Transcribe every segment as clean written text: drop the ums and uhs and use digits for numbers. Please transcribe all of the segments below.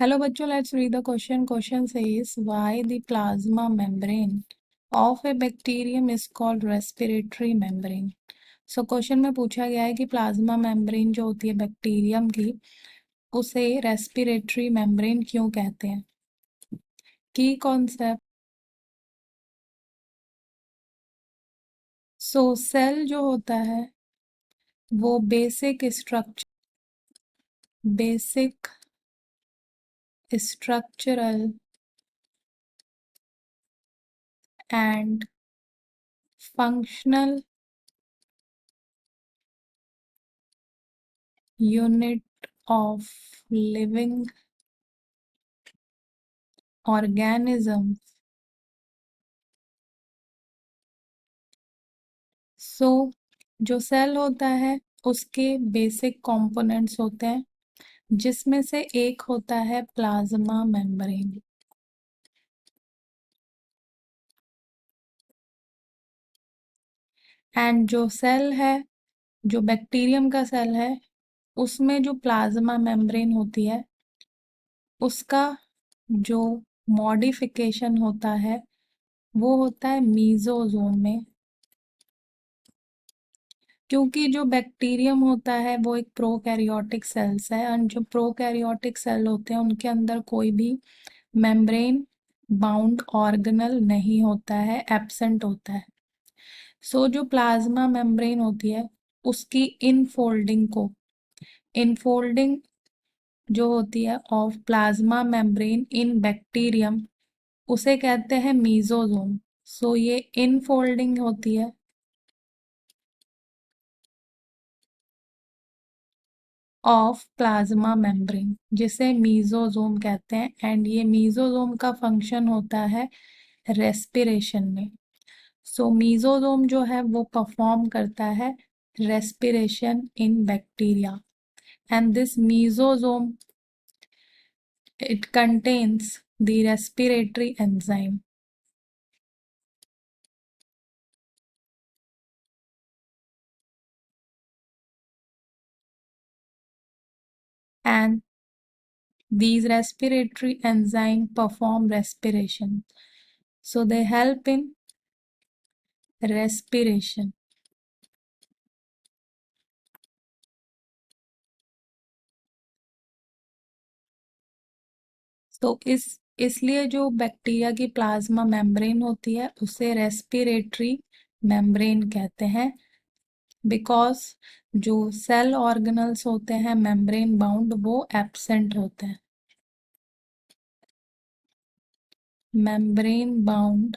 Hello बच्चों, let's read the question. Question says why the plasma membrane of a bacterium is called respiratory membrane. So question में पूछा गया है कि plasma membrane जो होती है बैक्टीरियम की उसे रेस्पिरेटरी मेम्ब्रेन क्यों कहते हैं. की कॉन्सेप्ट. सो सेल जो होता है वो basic structural and functional unit of living organisms. जो सेल होता है उसके बेसिक कंपोनेंट्स होते हैं जिसमें से एक होता है प्लाज्मा मेम्ब्रेन. एंड जो सेल है, जो बैक्टीरियम का सेल है, उसमें जो प्लाज्मा मेम्ब्रेन होती है उसका जो मॉडिफिकेशन होता है वो होता है मीजोजोम में. क्योंकि जो बैक्टीरियम होता है वो एक प्रोकैरियोटिक सेल्स है और जो प्रोकैरियोटिक सेल होते हैं उनके अंदर कोई भी मेम्ब्रेन बाउंड ऑर्गेनल नहीं होता है, एब्सेंट होता है. जो प्लाज्मा मेम्ब्रेन होती है उसकी इनफोल्डिंग जो होती है of plasma membrane in bacterium उसे कहते हैं मीजोजोम. ये इनफोल्डिंग होती है ऑफ प्लाज्मा मेम्ब्रेन जिसे मीजोजोम कहते हैं. एंड ये मीजोजोम का फंक्शन होता है रेस्पिरेशन में. मीजोजोम जो है वो परफॉर्म करता है respiration in bacteria. And this mesosome it contains the respiratory enzyme. And these respiratory enzymes perform respiration. So they help in respiration. तो इसलिए जो बैक्टीरिया की प्लाज्मा मेम्ब्रेन होती है उसे रेस्पिरेटरी मेम्ब्रेन कहते हैं. बिकॉज जो सेल ऑर्गेनल्स होते हैं मेम्ब्रेन बाउंड वो एब्सेंट होते हैं. मेम्ब्रेन बाउंड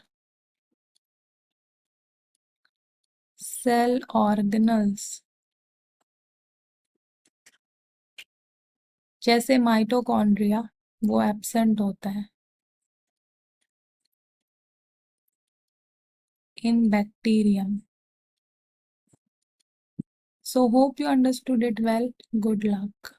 सेल ऑर्गेनल्स जैसे माइटोकॉन्ड्रिया वो एब्सेंट होता है in bacterium. So hope you understood it well. Good luck.